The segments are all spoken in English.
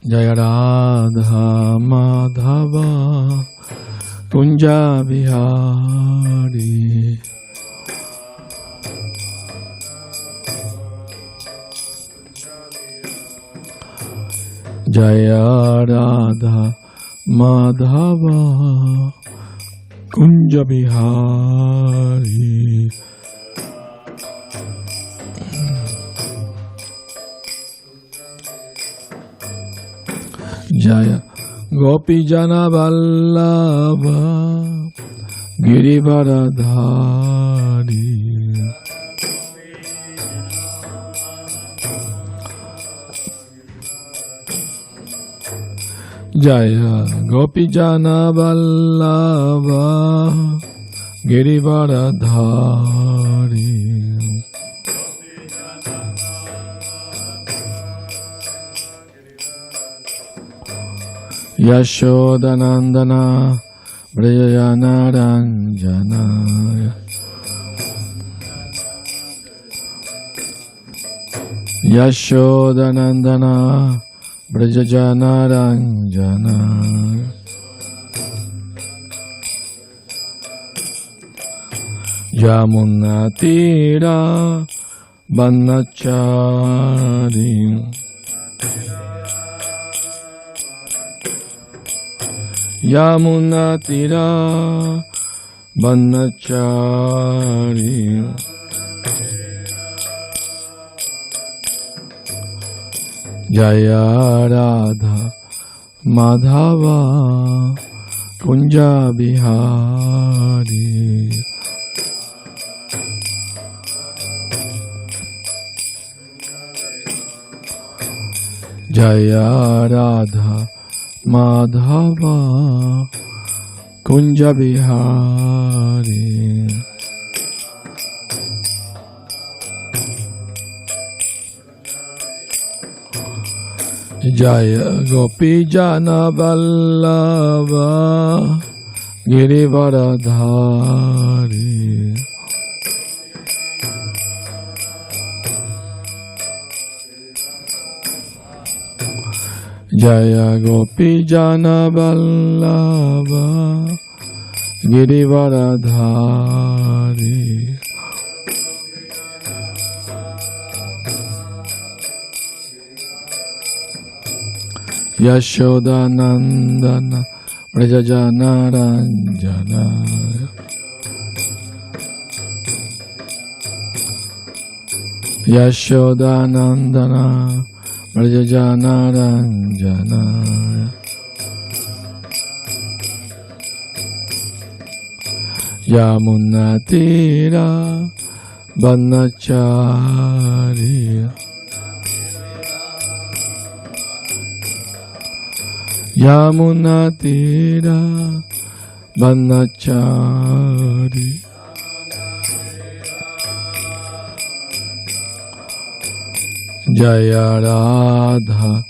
Jaya Radha Madhava Kunja Bihari. Jaya Radha Madhava Kunja Bihari. Jaya Gopi Jana Vallabha Girivaradhari. Jaya Gopi Jana Vallabha Girivaradhari. Yashodanandana Brayana Ranjana. Yashodanandana Brajajana Ranjana. Yamunatira Banachari. Yamunatira Banachari. Jaya Radha Madhava Kunja Bihari. Jaya Radha Madhava Kunja Bihari. Jaya Gopi Jana Vallabha Girivaradhari. Jaya Gopi Jana Vallabha Girivaradhari. Yashodanandana Brajajana Ranjana. Yashodanandana Brajajana Ranjana. Yamunatira Banachari. Yamunatira Banachari. Jaya Radha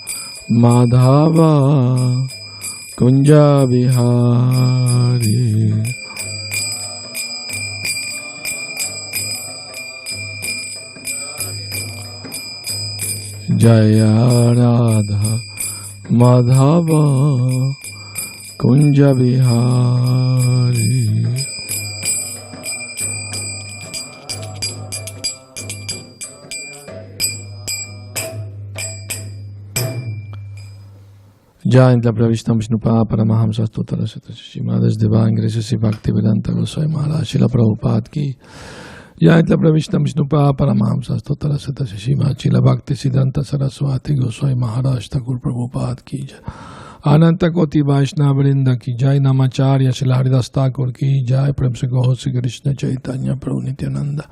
Madhava Kunja Bihari. Jaya Radha Madhava Kunja Bihari. Jayanta Pravishtam Vishnupa Paramahamsa Stotara Srimad Divine Graces Bhakti Vedanta Goswami Maharaj Srila Prabhupada ki. Jayanta Pravishtam Vishnupa Paramahamsa Stotara Srimad Srila Bhakti Siddhanta Saraswati Goswami Maharaj Thakur Prabhupada ki. Ananta Koti Vaishnava Vrinda ki jai. Namacharya Srila Haridas Thakur ki jai. Prem se Gaur Sri Krishna Chaitanya Prabhu Nityananda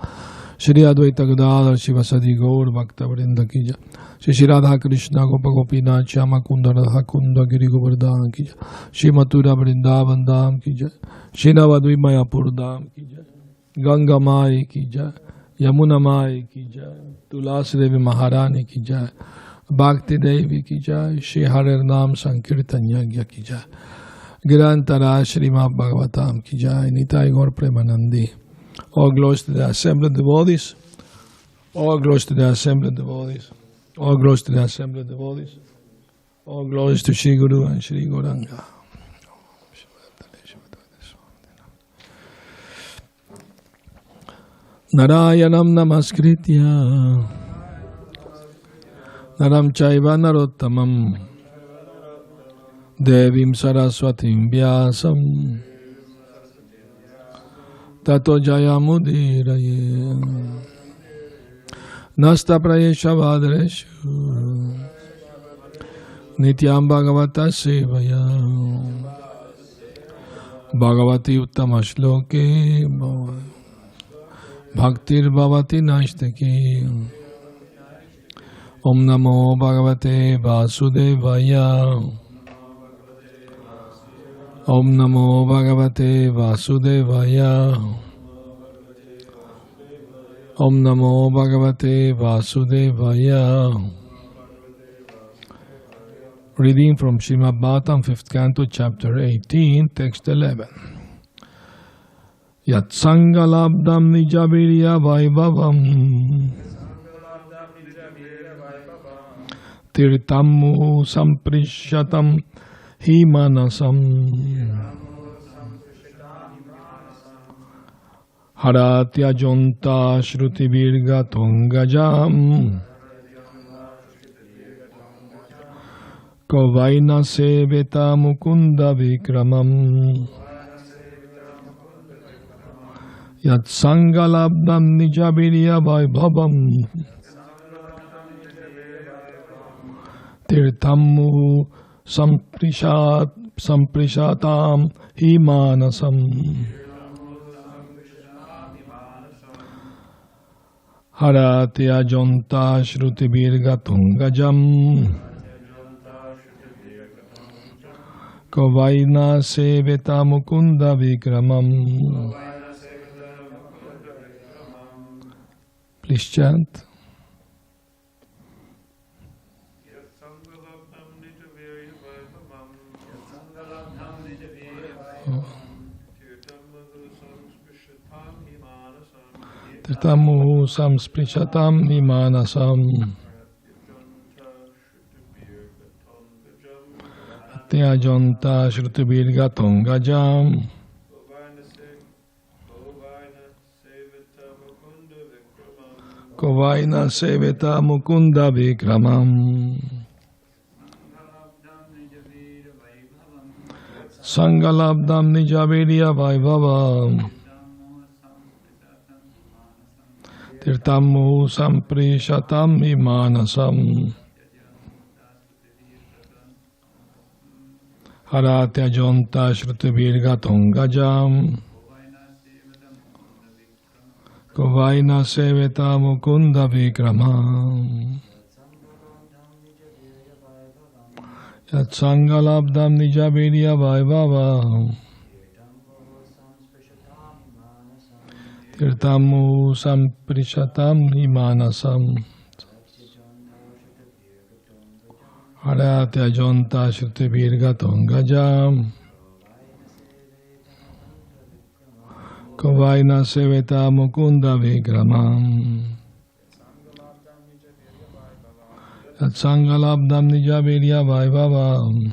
Shri Advaita Gadadhar Shivasadi Gaur Bhakta Vrinda ki jai. Shri Radha Krishna Gopa Gopinath Shama Kunda Radha Kunda Giri Govardhan ki jai. Shri Mathura Vrindavan Dham ki jai. Shri Navadvip Mayapur Dham ki jai. Ganga Mai ki jai. Yamuna Mai ki jai. Tulasi Devi Maharani ki jai. Bhakti Devi ki jai. Shri Harer Nam Sankirtan Yagya ki jai. Girantara Srimad Bhagavatam ki jai. Nitai Gaur Premanandi. All glories to the assembled devotees. All glories to the assembled devotees. All glories to the assembled devotees. All glories to Shri Guru and Shri Gauranga. Narayanam namaskritya Naram chaiva narottamam Devim saraswatim vyasam Tato jayamudiraye Nasta prayesha vadreshu Nityam Bhagavata Sevaya Bhagavati Uttama Shloke Bhaktir Bhavati Nashtaki Om Namo Bhagavate Vasudevaya Om Namo Bhagavate Vasudevaya Om Namo Bhagavate Vasudevaya. Reading from Srimad Bhagavatam, 5th Canto, Chapter 18, Text 11. Yat sangalabdam nijavirya vaibhavam tirtammu samprishatam himanasam haratya jonta shruti virga tongajam Kovaina seveta mukunda vikramam Yat sangalabdam nijavirya vaibhavam tirtammu samprishatam himanasam haratya jonta shruti virga tungajam Kovaina seveta mukunda vikramam. Please chant. Tirtamu samsprishatam himanasam. Jonta Shrutibirga Tongajam Kovaina Seveta Mukunda Vikramam Sangalabdam Nijavirya Vaibhavam Tirtamu Samprishatam Himanasam Haratya jonta shrutibirga tongajam Kovaina seveta mukunda vikramam Yat sangalabdam nijavirya vaibhavam Tirtamu samprishatam himanasam Haratya jonta shruti virga tongajam Kovaina seveta mukunda vikramam Yat sangalabdam nijavirya vaibhavam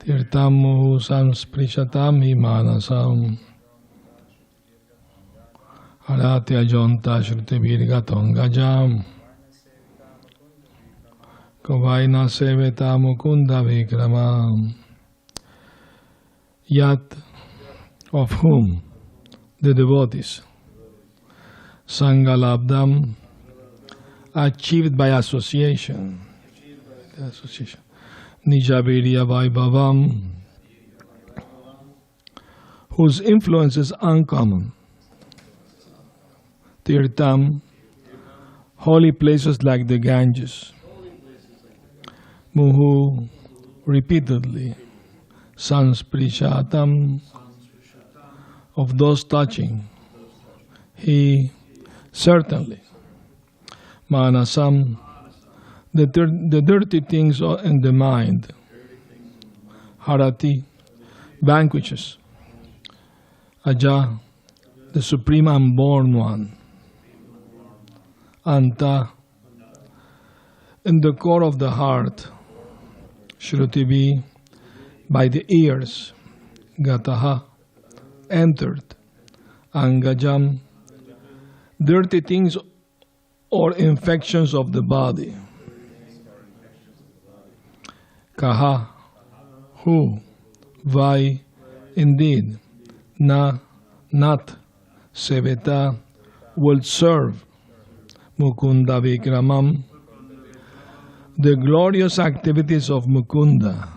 Tirtamu samsprishatam himanasam Haratya jonta shruti virga tongajam Kovaina seveta mukunda vikramam. Yat, of whom the devotees sangalabdam, achieved by association, nijavirya vaibhavam, whose influence is uncommon, tirtam, holy places like the Ganges, Muhu, repeatedly, sansprishatam, of those touching, he certainly, manasam, the dirty things in the mind, harati, vanquishes, aja, the supreme unborn one, anta, In the core of the heart, Shruti be, by the ears, Gataha, entered, Angajam, dirty things or infections of the body. Kaha, who, vai, indeed, na, not, seveta, will serve, Mukunda Vikramam, the glorious activities of Mukunda,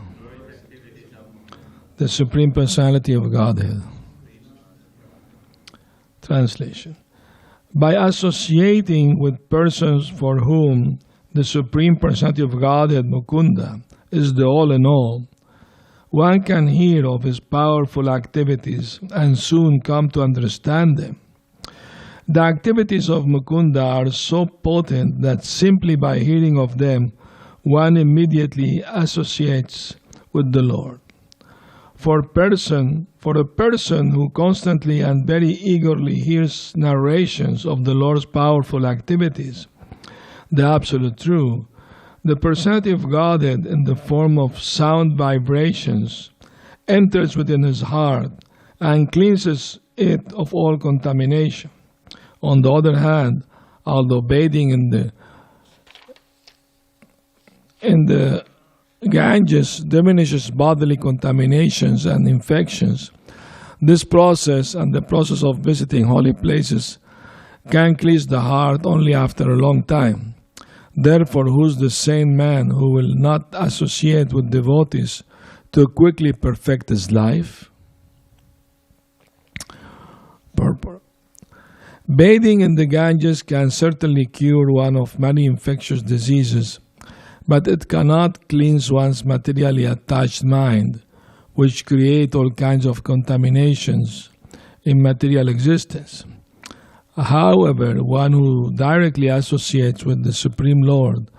the Supreme Personality of Godhead. Translation. By associating with persons for whom the Supreme Personality of Godhead, Mukunda, is the all in all, one can hear of his powerful activities and soon come to understand them. The activities of Mukunda are so potent that simply by hearing of them, one immediately associates with the Lord. For a person who constantly and very eagerly hears narrations of the Lord's powerful activities, the absolute truth, the personality of Godhead in the form of sound vibrations enters within his heart and cleanses it of all contamination. On the other hand, although bathing in the Ganges diminishes bodily contaminations and infections, this process and the process of visiting holy places can cleanse the heart only after a long time. Therefore, who's the sane man who will not associate with devotees to quickly perfect his life? Purport. Bathing in the Ganges can certainly cure one of many infectious diseases, but it cannot cleanse one's materially attached mind, which create all kinds of contaminations in material existence. However, one who directly associates with the Supreme Lord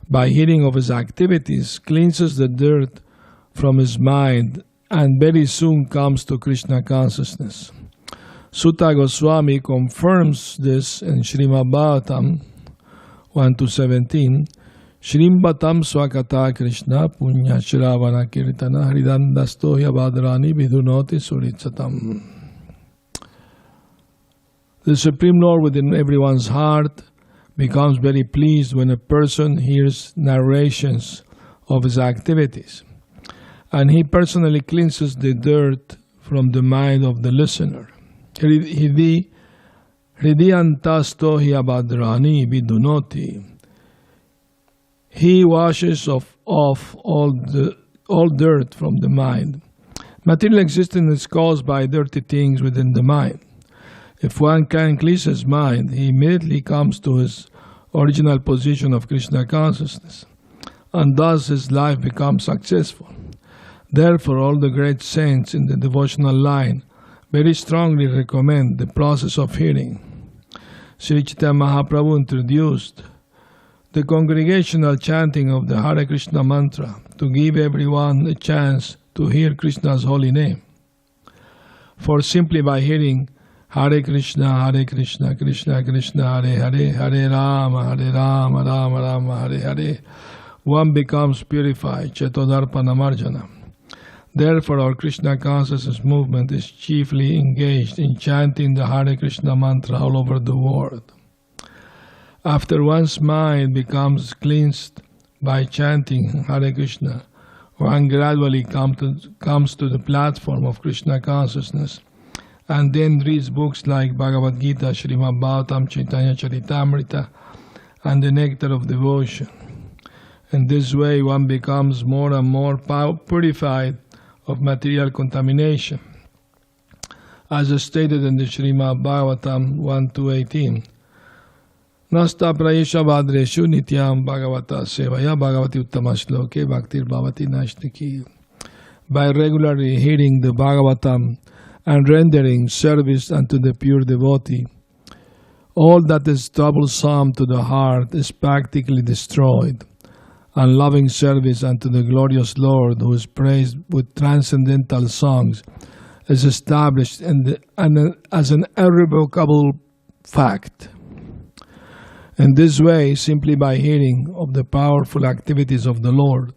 by hearing of his activities cleanses the dirt from his mind and very soon comes to Krishna consciousness. Sutta Goswami confirms this in Srimad Bhagavatam 1-17. Shrimbatam swakata Krishna punya shravana kirtana hridandastohya badrani vidunoti suritsatam. The Supreme Lord within everyone's heart becomes very pleased when a person hears narrations of his activities, and he personally cleanses the dirt from the mind of the listener. Hridiyantastohya badrani vidunoti. He washes off all dirt from the mind. Material existence is caused by dirty things within the mind. If one can cleanse his mind, he immediately comes to his original position of Krishna consciousness, and thus his life becomes successful. Therefore, all the great saints in the devotional line very strongly recommend the process of hearing. Sri Chaitanya Mahaprabhu introduced the congregational chanting of the Hare Krishna mantra to give everyone a chance to hear Krishna's holy name. For simply by hearing Hare Krishna, Krishna Krishna, Hare Hare, Hare Rama, Rama Rama, Hare Hare, one becomes purified, Chetodarpanamarjana. Therefore, our Krishna consciousness movement is chiefly engaged in chanting the Hare Krishna mantra all over the world. After one's mind becomes cleansed by chanting Hare Krishna, one gradually comes to the platform of Krishna consciousness and then reads books like Bhagavad Gita, Srimad Bhagavatam, Chaitanya Charitamrita, and the Nectar of Devotion. In this way, one becomes more and more purified of material contamination. As stated in the Srimad Bhagavatam 1-18, Nasta prayesha vadreshu nityam bhagavata sevaya bhagavati uttama shloke bhaktir bhavati nashtiki. By regularly hearing the Bhagavatam and rendering service unto the pure devotee, all that is troublesome to the heart is practically destroyed, and loving service unto the glorious Lord, who is praised with transcendental songs, is established as an irrevocable fact. In this way, simply by hearing of the powerful activities of the Lord,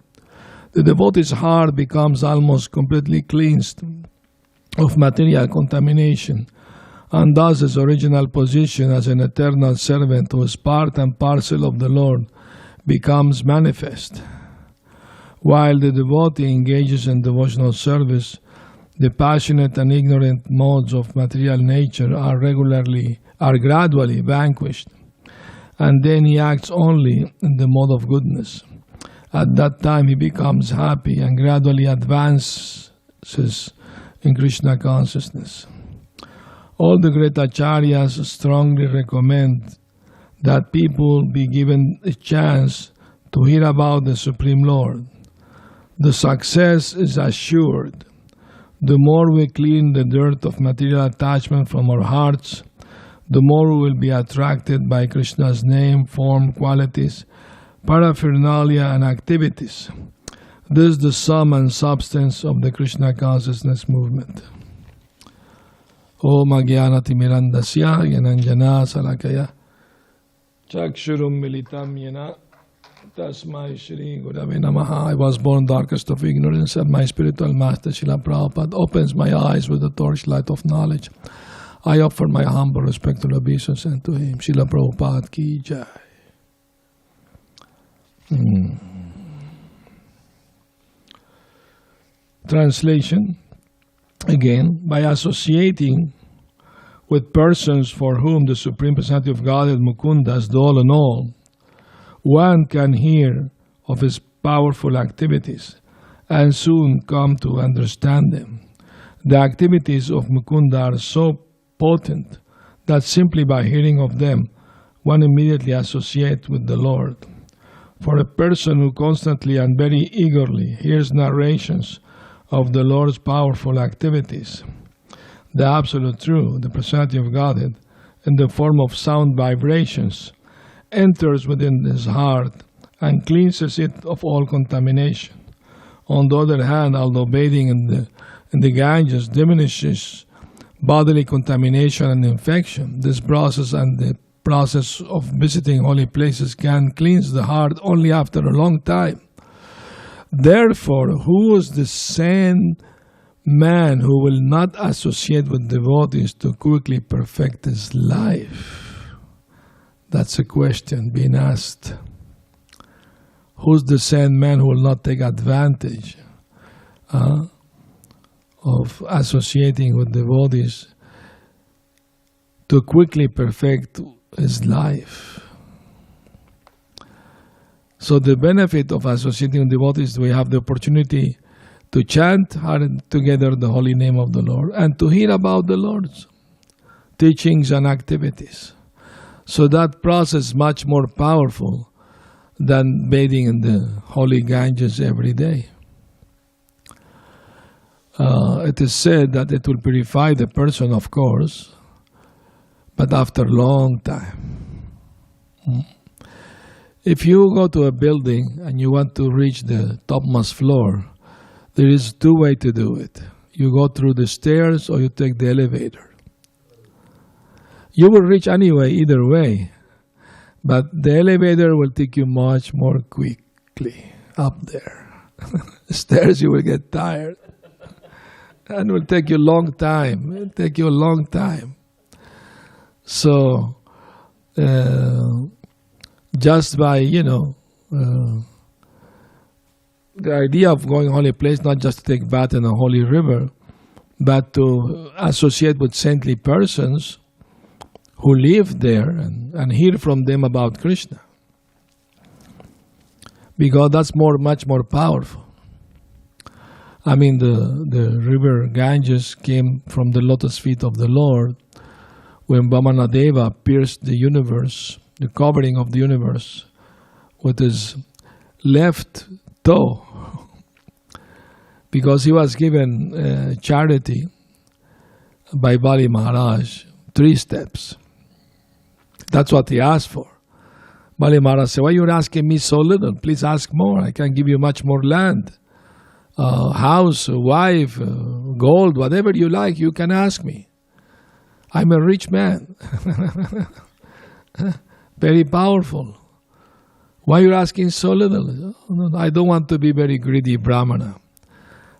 the devotee's heart becomes almost completely cleansed of material contamination, and thus his original position as an eternal servant who is part and parcel of the Lord becomes manifest. While the devotee engages in devotional service, the passionate and ignorant modes of material nature are gradually vanquished, and then he acts only in the mode of goodness. At that time he becomes happy and gradually advances in Krishna consciousness. All the great acharyas strongly recommend that people be given a chance to hear about the Supreme Lord. The success is assured. The more we clean the dirt of material attachment from our hearts, the more we will be attracted by Krishna's name, form, qualities, paraphernalia, and activities. This is the sum and substance of the Krishna consciousness movement. Om Agyanatimirandasya Gyananjana Salakaya Chakshurum Militam Yena Tasmai Shri Gurave Namaha. I was born darkest of ignorance, and my spiritual master Srila Prabhupada opens my eyes with the torchlight of knowledge. I offer my humble respectful obeisance unto him. Srila Prabhupada ki jai. Translation. Again, by associating with persons for whom the Supreme Personality of Godhead Mukunda is the all in all, one can hear of his powerful activities and soon come to understand them. The activities of Mukunda are so potent that simply by hearing of them, one immediately associates with the Lord. For a person who constantly and very eagerly hears narrations of the Lord's powerful activities, the Absolute Truth, the Personality of Godhead, in the form of sound vibrations, enters within his heart and cleanses it of all contamination. On the other hand, although bathing in the Ganges diminishes bodily contamination and infection, this process and the process of visiting holy places can cleanse the heart only after a long time. Therefore, who is the sane man who will not associate with devotees to quickly perfect his life? That's a question being asked. Who's the sane man who will not take advantage of associating with devotees to quickly perfect his life? So the benefit of associating with devotees, we have the opportunity to chant together the holy name of the Lord and to hear about the Lord's teachings and activities. So that process is much more powerful than bathing in the holy Ganges every day. It is said that it will purify the person, of course, but after a long time. If you go to a building and you want to reach the topmost floor, there is two ways to do it. You go through the stairs or you take the elevator. You will reach anyway, either way, but the elevator will take you much more quickly up there. The stairs you will get tired and it will take you a long time. It will take you a long time. So, just by, the idea of going holy place, not just to take bath in a holy river, but to associate with saintly persons who live there and hear from them about Krishna. Because that's much more powerful. I mean, the river Ganges came from the lotus feet of the Lord when Vamanadeva pierced the universe, the covering of the universe, with his left toe, because he was given charity by Bali Maharaj, 3 steps. That's what he asked for. Bali Maharaj said, "Why are you asking me so little? Please ask more. I can give you much more land, house, wife, gold, whatever you like, you can ask me. I'm a rich man." Very powerful. Why you're asking so little? No, I don't want to be very greedy Brahmana.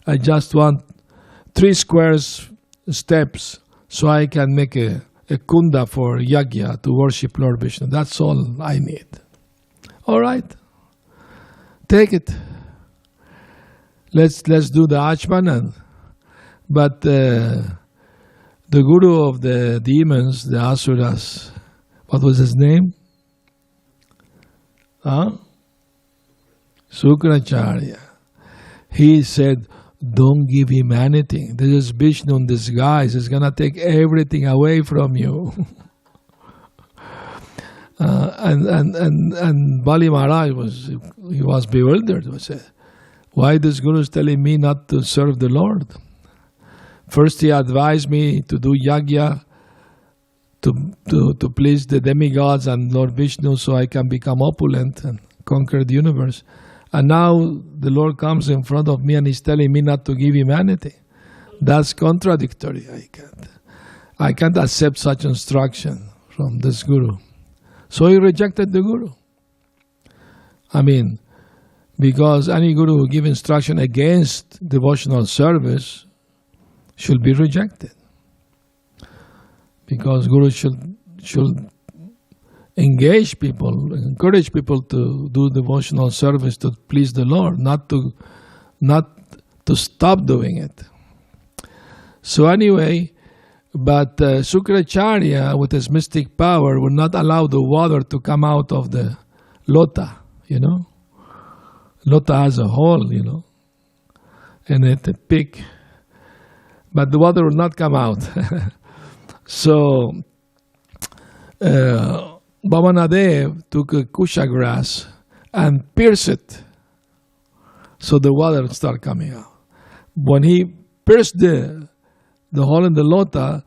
I just want 3 square steps so I can make a kunda for yagya to worship Lord Vishnu. That's all I need. All right. Take it. Let's do the achman. But the guru of the demons, the asuras, what was his name? Sukracharya. He said, don't give him anything. This is Vishnu in disguise. He's going to take everything away from you. And Bali Maharaj was bewildered. He said, why this guru is telling me not to serve the Lord? First he advised me to do yagya to please the demigods and Lord Vishnu so I can become opulent and conquer the universe. And now the Lord comes in front of me and he's telling me not to give him anything. That's contradictory. I can't accept such instruction from this guru. So he rejected the guru. I mean, because any guru who gives instruction against devotional service should be rejected. Because guru should engage people, encourage people to do devotional service to please the Lord, not to stop doing it. So anyway, but Sukracharya, with his mystic power, would not allow the water to come out of the lota, Lota has a hole, and it a peak. But the water will not come out. So Bhavanadev took a kusha grass and pierced it so the water started coming out. When he pierced the hole in the lota,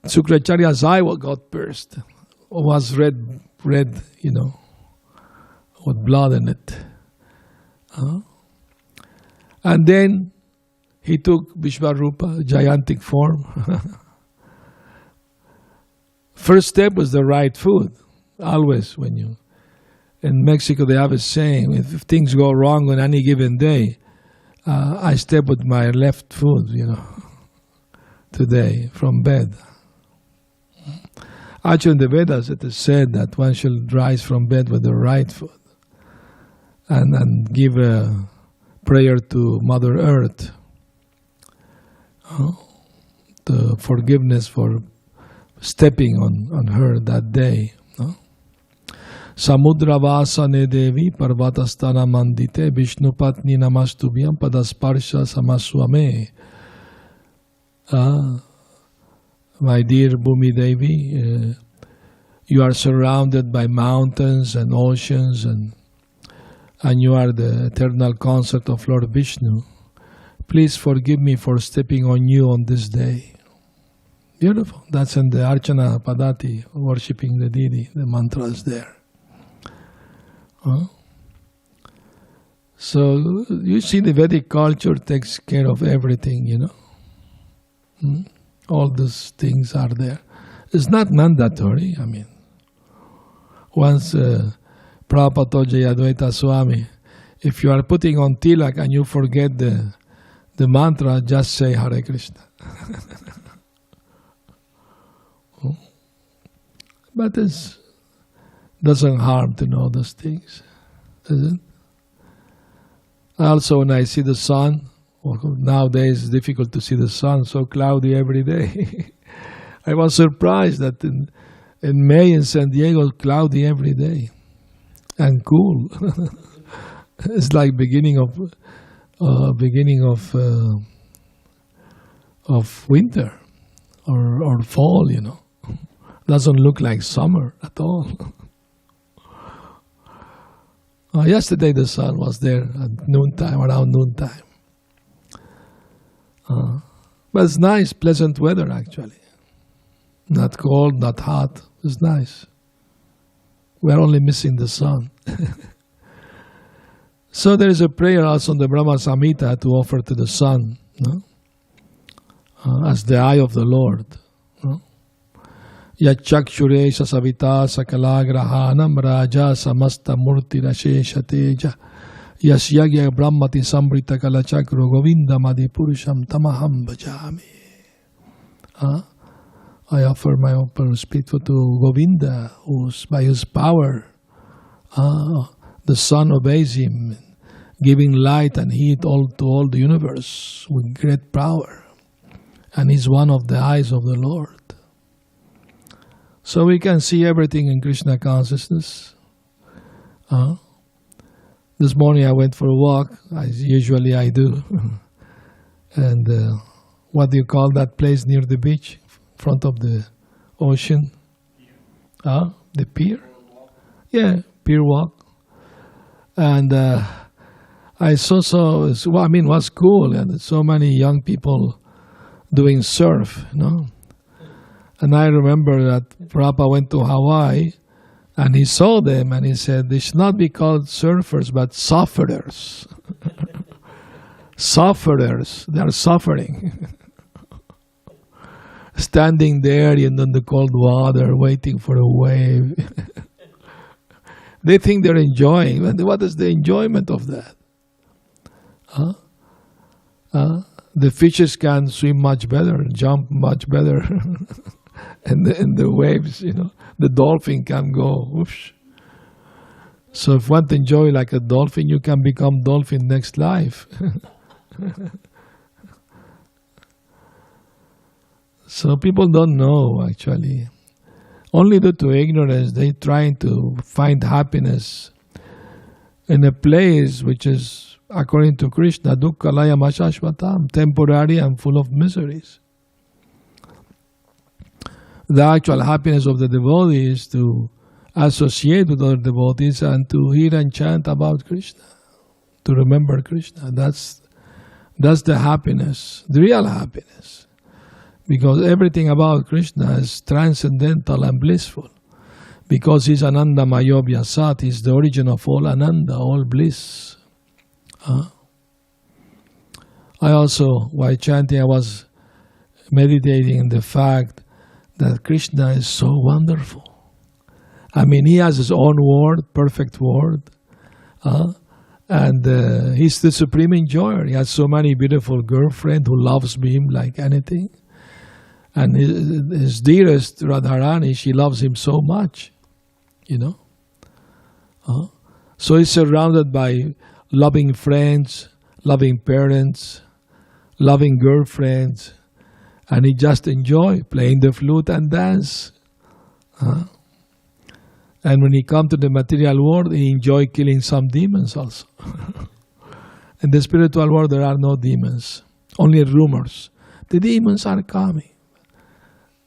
Sukracharya's eye got pierced. It was red, with blood in it. And then he took Vishvarupa, gigantic form. First step was the right foot. Always in Mexico they have a saying, if things go wrong on any given day, I step with my left foot, today from bed. Actually in the Vedas it is said that one should rise from bed with the right foot and give a prayer to Mother Earth, the forgiveness for stepping on her that day. Samudravasane Devi Parvatastana Mandite Vishnupatni Namastubhyam Padasparsha Samaswame. My dear Bhumi Devi, you are surrounded by mountains and oceans and you are the eternal consort of Lord Vishnu. Please forgive me for stepping on you on this day. Beautiful. That's in the Archana Padati, worshipping the deity. The mantra is there. So you see, the Vedic culture takes care of everything, All these things are there. It's not mandatory. I mean, once Prabhupada told Jayadvaita Swami, if you are putting on tilak and you forget the mantra, just say Hare Krishna. But it doesn't harm to know those things, does it? Also, when I see the sun, nowadays it's difficult to see the sun, so cloudy every day. I was surprised that in May in San Diego, cloudy every day and cool. It's like beginning of winter or fall. Doesn't look like summer at all. Yesterday the sun was there at noontime, around noontime. But it's nice, pleasant weather actually. Not cold, not hot. It's nice. We're only missing the sun. So there is a prayer also in the Brahma Samhita to offer to the sun, as the eye of the Lord. Yachakshuresha savita sakalagrahanam raja samasta murti rashesha teja yasyagya brahmati sambrita kalachakro govinda madipurusham tamaham bhajami. I offer my open spirit to Govinda, who's by his power, the sun obeys him, giving light and heat to all the universe with great power. And he's one of the eyes of the Lord. So we can see everything in Krishna consciousness. This morning I went for a walk, as usually I do. And what do you call that place near the beach, in front of the ocean? The pier? Yeah, pier walk. And I saw it was cool, and so many young people doing surf, And I remember that Prabhupada went to Hawaii, and he saw them, and he said, they should not be called surfers, but sufferers. Sufferers, they are suffering. Standing there in the cold water, waiting for a wave. They think they're enjoying. What is the enjoyment of that? The fishes can swim much better, jump much better. and the waves, the dolphin can go whoosh. So if you want to enjoy like a dolphin, you can become dolphin next life. So people don't know, actually. Only due to ignorance, they trying to find happiness in a place which is, according to Krishna, dukkhalaya mashashvatam, temporary and full of miseries. The actual happiness of the devotee is to associate with other devotees and to hear and chant about Krishna, to remember Krishna. That's the happiness, the real happiness. Because everything about Krishna is transcendental and blissful. Because he's Ananda Mayobhya Sat, he's the origin of all Ananda, all bliss. I also, while chanting, I was meditating on the fact that Krishna is so wonderful. I mean, he has his own word, perfect word. And he's the supreme enjoyer. He has so many beautiful girlfriends who loves him like anything. And his dearest, Radharani, she loves him so much, So he's surrounded by loving friends, loving parents, loving girlfriends, and he just enjoy playing the flute and dance. And when he come to the material world, he enjoy killing some demons also. In the spiritual world, there are no demons, only rumors. The demons are coming.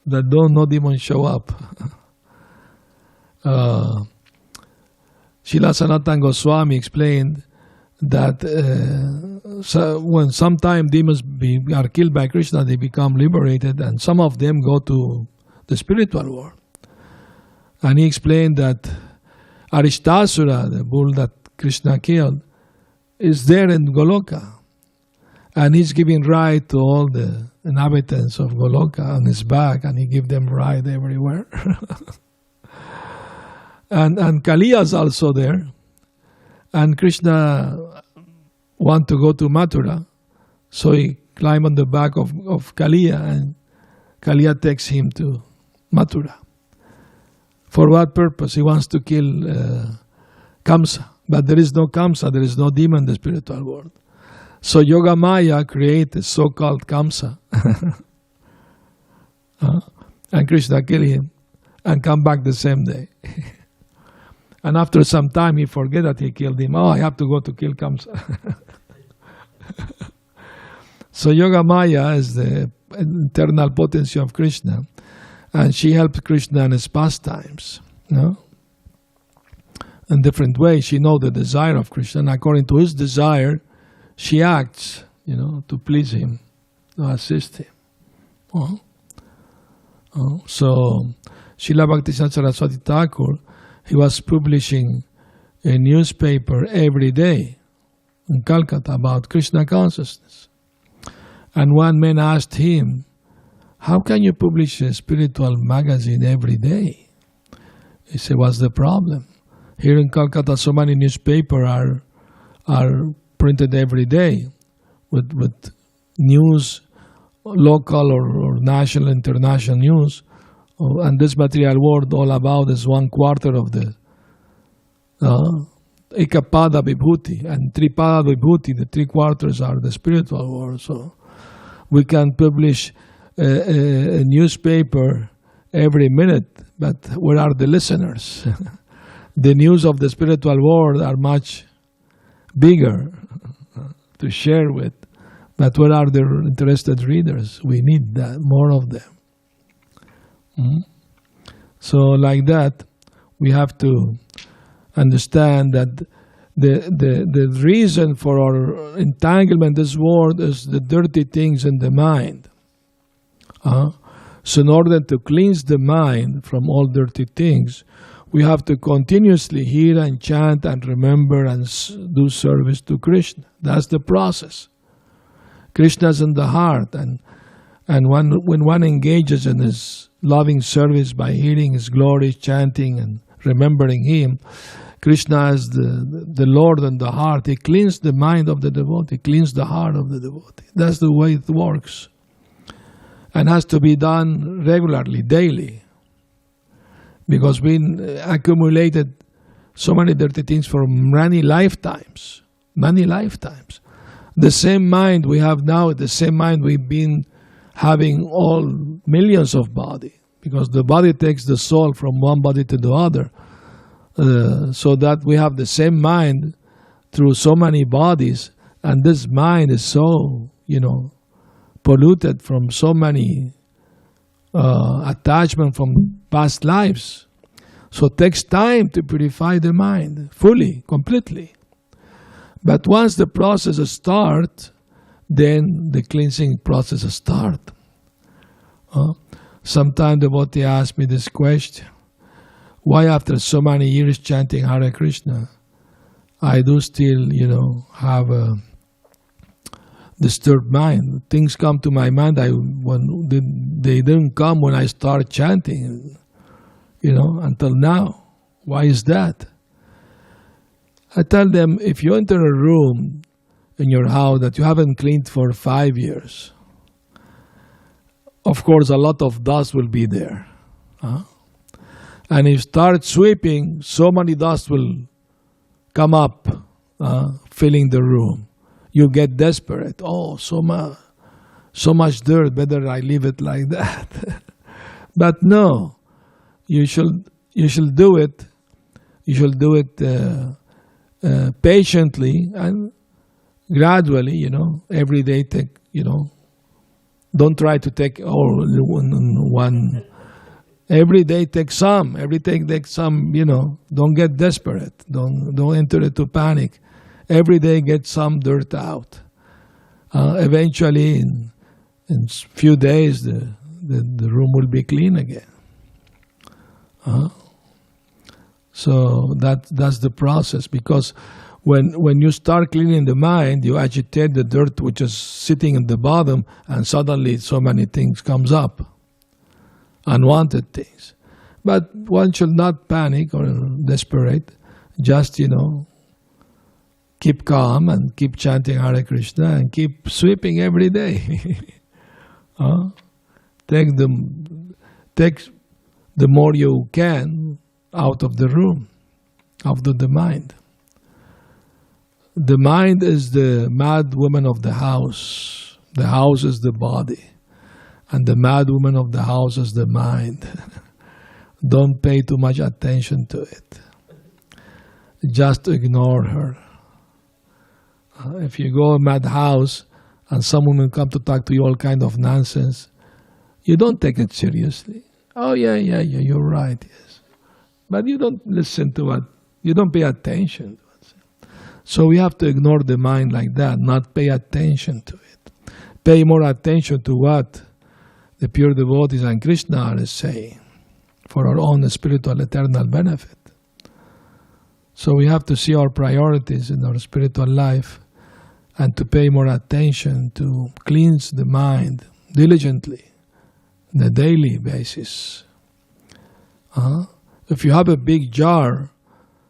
That no demons show up. Srila Sanatana Goswami explained that when sometimes demons are killed by Krishna, they become liberated, and some of them go to the spiritual world. And he explained that Arishtasura, the bull that Krishna killed, is there in Goloka. And he's giving ride to all the inhabitants of Goloka on his back, and he gives them ride everywhere. and Kaliya is also there. And Krishna want to go to Mathura, so he climbs on the back of Kaliya, and Kaliya takes him to Mathura. For what purpose? He wants to kill Kamsa. But there is no Kamsa, there is no demon in the spiritual world. So Yoga Maya created so-called Kamsa. And Krishna killed him and come back the same day. And after some time he forget that he killed him. I have to go to kill Kamsa. So Yoga Maya is the internal potency of Krishna. And she helped Krishna in his pastimes. In different ways. She knows the desire of Krishna. And according to his desire, she acts, to please him, to assist him. So, Srila Bhaktivinoda Saraswati Thakur, he was publishing a newspaper every day in Calcutta about Krishna consciousness. And one man asked him, how can you publish a spiritual magazine every day? He said, what's the problem? Here in Calcutta, so many newspapers are printed every day with news, local or national, international news. And this material world all about is 1/4 of the Ekapada Vibhuti, and Tripada Vibhuti, the 3/4 are the spiritual world. So we can publish a newspaper every minute, but where are the listeners? The news of the spiritual world are much bigger to share with, but where are the interested readers? We need that, more of them. So like that, we have to understand that the reason for our entanglement in this world is the dirty things in the mind. So in order to cleanse the mind from all dirty things, we have to continuously hear and chant and remember and do service to Krishna. That's the process. Krishna is in the heart, and when one engages in his loving service by hearing his glories, chanting and remembering him, Krishna is the Lord in the heart. He cleans the mind of the devotee, cleans the heart of the devotee. That's the way it works. And has to be done regularly, daily. Because we accumulated so many dirty things for many lifetimes. Many lifetimes. The same mind we have now, the same mind we've been having all millions of bodies. Because the body takes the soul from one body to the other. So that we have the same mind through so many bodies. And this mind is so, polluted from so many attachment from past lives. So it takes time to purify the mind fully, completely. But once the process starts, then the cleansing process starts. Sometimes the devotee asks me this question: why after so many years chanting Hare Krishna, I do still, have a disturbed mind? Things come to my mind they didn't come when I start chanting, until now. Why is that? I tell them, if you enter a room in your house that you haven't cleaned for 5 years, of course a lot of dust will be there. And if you start sweeping, so many dust will come up, filling the room. You get desperate. Oh, so much dirt, better I leave it like that. But no, you should do it. You should do it patiently and gradually, every day take, don't try to take all one. Every day take some. Every day take some, don't get desperate. Don't enter into panic. Every day get some dirt out. Eventually, in few days, the room will be clean again. So that's the process, because when you start cleaning the mind, you agitate the dirt which is sitting in the bottom, and suddenly so many things comes up, unwanted things. But one should not panic or desperate. Just keep calm and keep chanting Hare Krishna and keep sweeping every day. Take the more you can out of the room, out of the mind. The mind is the mad woman of the house. The house is the body. And the mad woman of the house is the mind. Don't pay too much attention to it. Just ignore her. If you go to a mad house and someone will come to talk to you all kind of nonsense, you don't take it seriously. Oh, yeah, you're right, yes. But you don't listen to what, you don't pay attention to it. So we have to ignore the mind like that, not pay attention to it. Pay more attention to what the pure devotees and Krishna are saying for our own spiritual eternal benefit. So we have to see our priorities in our spiritual life and to pay more attention to cleanse the mind diligently the daily basis. If you have a big jar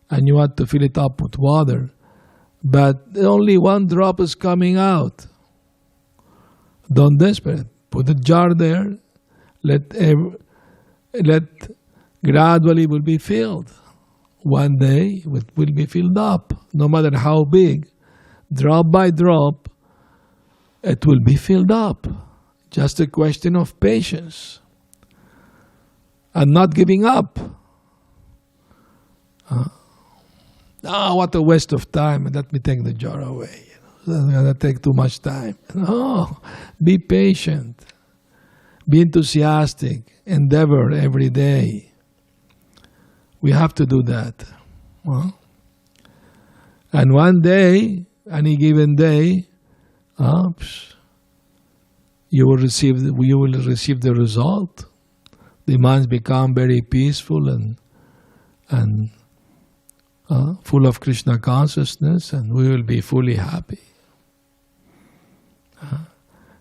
and you want to fill it up with water, but only one drop is coming out, don't desperate. Put the jar there. Let gradually will be filled. One day it will be filled up. No matter how big, drop by drop, it will be filled up. Just a question of patience and not giving up. What a waste of time. Let me take the jar away. That's going to take too much time. No, be patient. Be enthusiastic. Endeavor every day. We have to do that. And one day, any given day, you will receive the result. The minds become very peaceful and full of Krishna consciousness, and we will be fully happy.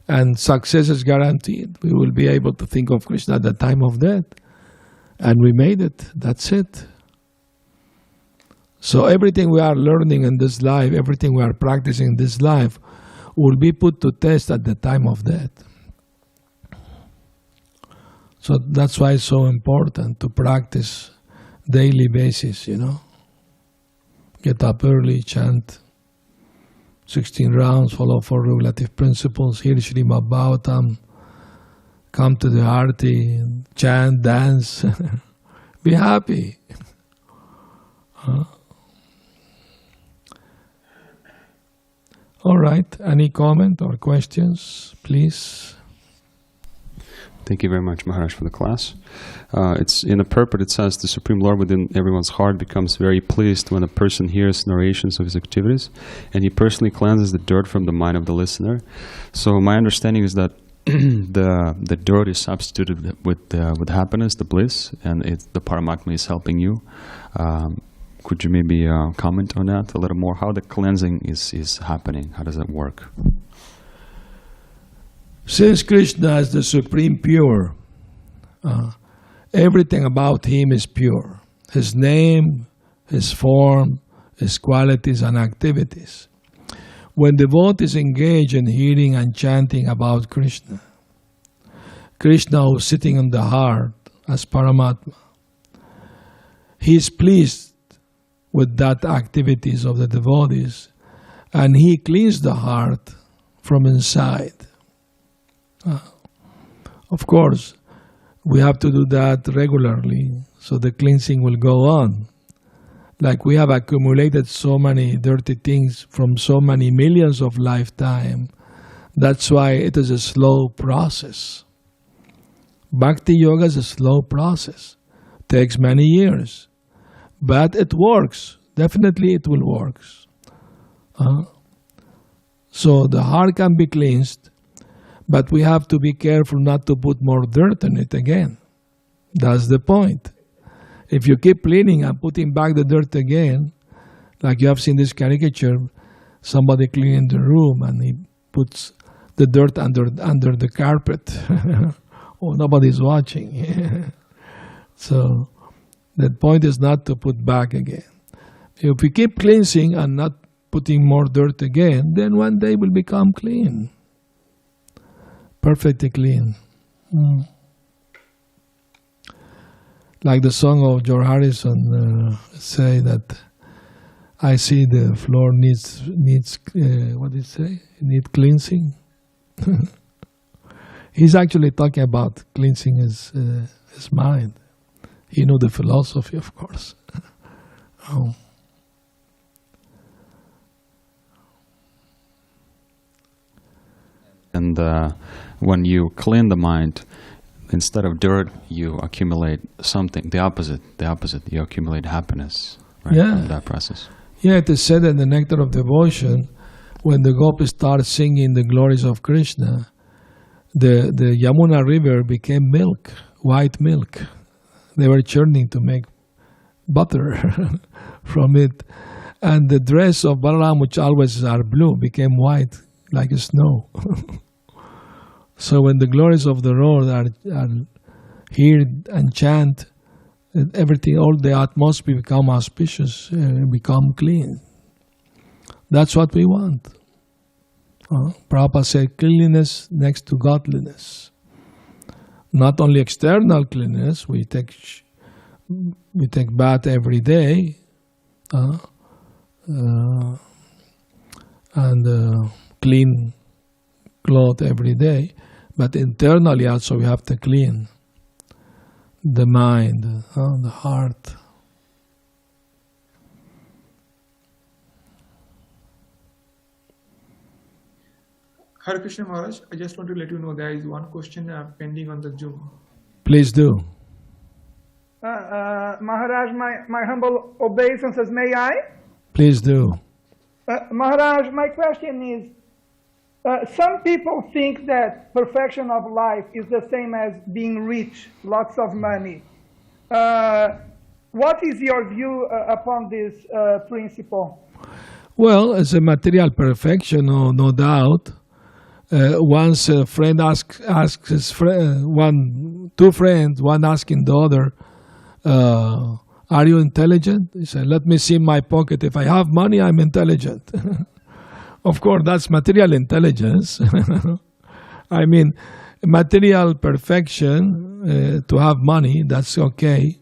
And success is guaranteed. We will be able to think of Krishna at the time of death. And we made it. That's it. So everything we are learning in this life, everything we are practicing in this life, will be put to test at the time of death. So that's why it's so important to practice daily basis, Get up early, chant 16 rounds, follow 4 regulative principles, hear Srimad Bhagavatam, come to the arti, chant, dance, be happy. All right, any comment or questions, please? Thank you very much, Maharaj, for the class. It's in the purport, it says, the Supreme Lord within everyone's heart becomes very pleased when a person hears narrations of his activities, and he personally cleanses the dirt from the mind of the listener. So my understanding is that the dirt is substituted with happiness, the bliss, and the Paramatma is helping you. Could you maybe comment on that a little more? How the cleansing is happening? How does it work? Since Krishna is the Supreme Pure, everything about Him is pure. His name, His form, His qualities and activities. When devotees engage in hearing and chanting about Krishna, Krishna who is sitting in the heart as Paramatma, He is pleased with that activities of the devotees, and He cleans the heart from inside. Of course, we have to do that regularly, so the cleansing will go on. Like we have accumulated so many dirty things from so many millions of lifetimes. That's why it is a slow process. Bhakti yoga is a slow process. Takes many years. But it works. Definitely it will work. So the heart can be cleansed, but we have to be careful not to put more dirt in it again. That's the point. If you keep cleaning and putting back the dirt again, like you have seen this caricature, somebody cleaning the room and he puts the dirt under the carpet. Oh, nobody's watching. So the point is not to put back again. If we keep cleansing and not putting more dirt again, then one day we'll become clean. Perfectly clean. Like the song of George Harrison say that I see the floor needs what did it say? Need cleansing. He's actually talking about cleansing his mind. He knew the philosophy, of course. And when you clean the mind, instead of dirt, you accumulate something, the opposite, you accumulate happiness, right, from that process. Yeah, it is said in the Nectar of Devotion, when the gopis start singing the glories of Krishna, the Yamuna river became milk, white milk. They were churning to make butter from it. And the dress of Balaram, which always are blue, became white like snow. So when the glories of the Lord are heard and chant, everything, all the atmosphere become auspicious, become clean. That's what we want. Prabhupada said cleanliness next to godliness. Not only external cleanliness, we take bath every day, and clean cloth every day, but internally also we have to clean the mind, the heart. Hare Krishna Maharaj, I just want to let you know there is one question pending on the Zoom. Please do. Maharaj, my humble obeisances, may I? Please do. Maharaj, my question is, some people think that perfection of life is the same as being rich, lots of money. What is your view upon this principle? Well, as a material perfection, no doubt. Once a friend asks his friend, two friends, one asking the other, are you intelligent? He said, let me see in my pocket. If I have money, I'm intelligent. Of course, that's material intelligence. I mean, material perfection, to have money, that's okay.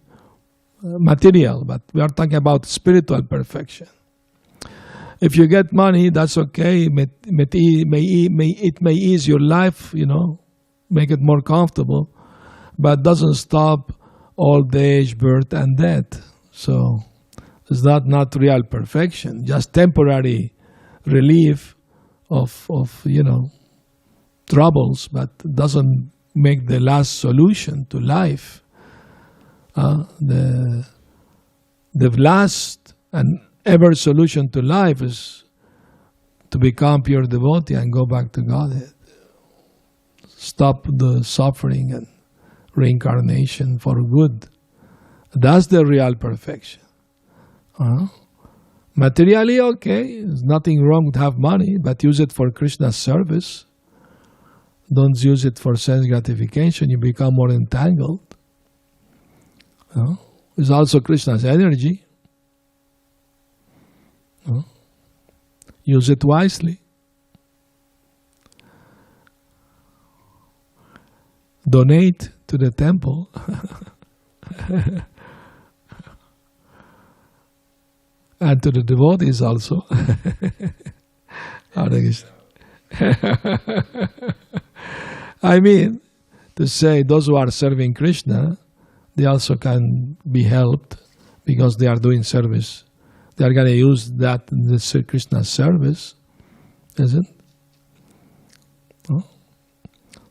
Material, but we are talking about spiritual perfection. If you get money, that's okay. It may ease your life, make it more comfortable, but doesn't stop old age, birth, and death. So it's not real perfection, just temporary relief of troubles, but doesn't make the last solution to life. The last and ever solution to life is to become pure devotee and go back to Godhead. Stop the suffering and reincarnation for good. That's the real perfection. Materially, okay, there's nothing wrong with have money, but use it for Krishna's service. Don't use it for sense gratification. You become more entangled. It's also Krishna's energy. Use it wisely. Donate to the temple. And to the devotees also. I mean, to say those who are serving Krishna, they also can be helped because they are doing service. They are going to use that in the Krishna's service, isn't it?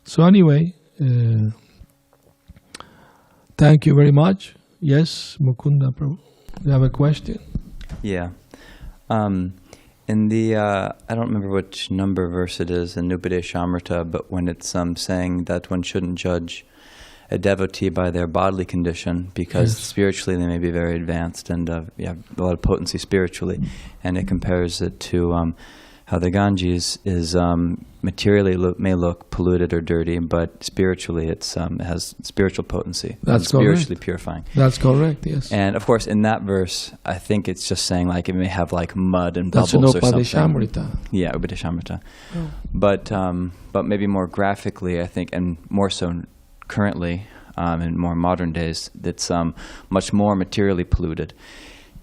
So anyway, thank you very much. Yes, Mukunda Prabhu, you have a question? Yeah. In the, I don't remember which number verse it is in Upadeshamrita, but when it's saying that one shouldn't judge a devotee by their bodily condition, because spiritually they may be very advanced and a lot of potency spiritually, and it compares it to how the Ganges is materially may look polluted or dirty, but spiritually it has spiritual potency. That's spiritually correct. Purifying. That's correct, yes. And of course, in that verse, I think it's just saying like it may have like mud and That's bubbles or something. Upadeshamrita. Yeah, Upadeshamrita. Oh. But maybe more graphically, I think, and more so currently, in more modern days, it's much more materially polluted.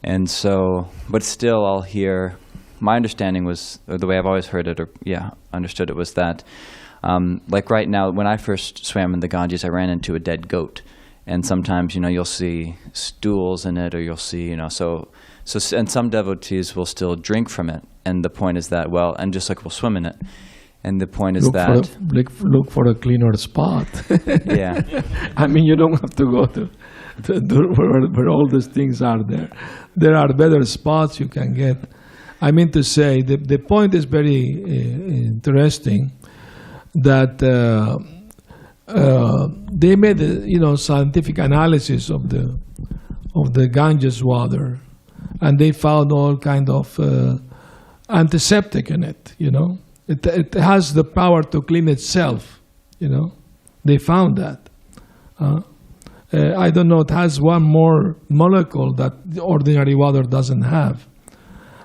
And so, but still I'll hear, my understanding was, or the way I've always heard it, understood it, was that, like right now, when I first swam in the Ganges, I ran into a dead goat. And sometimes, you'll see stools in it, or you'll see, and some devotees will still drink from it. And the point is that, and just like we'll swim in it. And the point is look for a cleaner spot. Yeah. I mean, you don't have to go to where all these things are there. There are better spots you can get. I mean to say, the point is very interesting that they made scientific analysis of the Ganges water, and they found all kind of antiseptic in it. It has the power to clean itself. They found that. I don't know, it has one more molecule that the ordinary water doesn't have.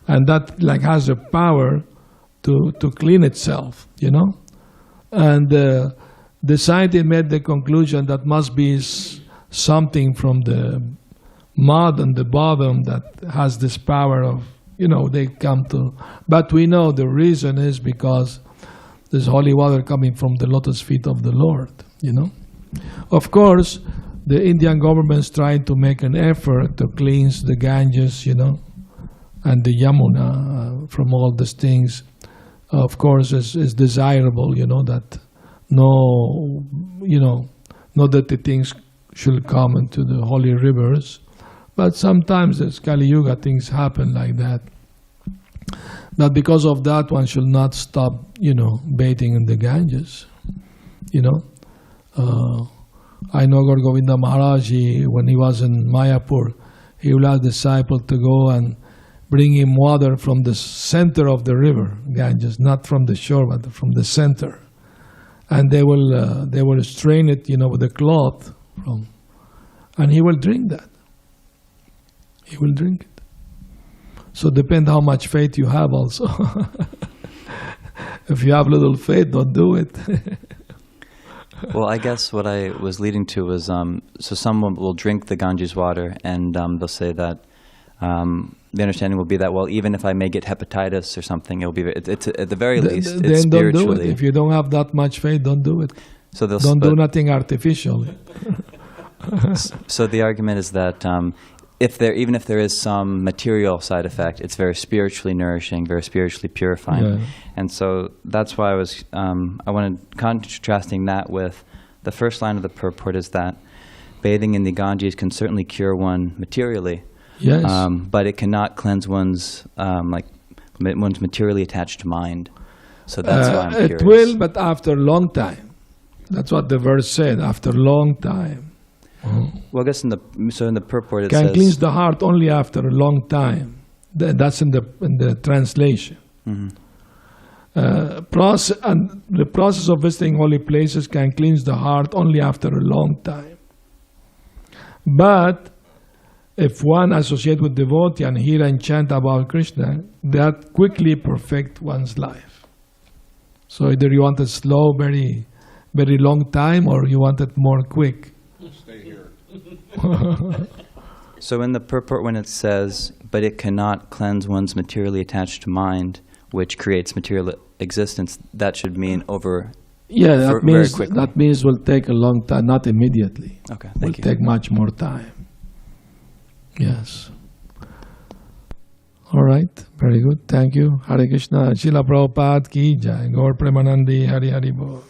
And that has the power to clean itself, And the scientists made the conclusion that must be something from the mud on the bottom that has this power of, they come to. But we know the reason is because there's holy water coming from the lotus feet of the Lord, Of course, the Indian government's trying to make an effort to cleanse the Ganges, and the Yamuna from all these things. Of course, is desirable, that no dirty things should come into the holy rivers. But sometimes as Kali Yuga things happen like that. But because of that, one should not stop, bathing in the Ganges. I know Gaur Govinda Maharaj, when he was in Mayapur, he would ask disciples to go and bring him water from the center of the river, Ganges, not from the shore, but from the center. And they will strain it, with a cloth, and he will drink that. He will drink it. So depend how much faith you have also. If you have little faith, don't do it. Well, I guess what I was leading to was, so someone will drink the Ganges water, and they'll say that the understanding will be that, well, even if I may get hepatitis or something, it'll be it's at the very least it's then spiritually. Don't do it. If you don't have that much faith, don't do it. So don't do nothing artificially. So the argument is that even if there is some material side effect, it's very spiritually nourishing, very spiritually purifying. Yeah. And so that's why I wanted contrasting that with the first line of the purport is that bathing in the Ganges can certainly cure one materially. Yes. But it cannot cleanse one's materially attached mind. So that's why I'm curious. It will, but after a long time. That's what the verse said, after a long time. Well, I guess in the purport it can says cleanse the heart only after a long time. That's in the translation. Mm-hmm. And the process of visiting holy places can cleanse the heart only after a long time. But if one associates with devotee and hear and chant about Krishna, that quickly perfect one's life. So either you want it slow, very, very long time, or you want it more quick. Stay here. So in the purport when it says, but it cannot cleanse one's materially attached mind, which creates material existence, that should mean over very quickly. That means will take a long time, not immediately. Okay, thank you. Will take much more time. Yes. All right, very good. Thank you. Hare Krishna. Srila Prabhupada ki jai. Gaur Premanandi. Hari Hari Bol.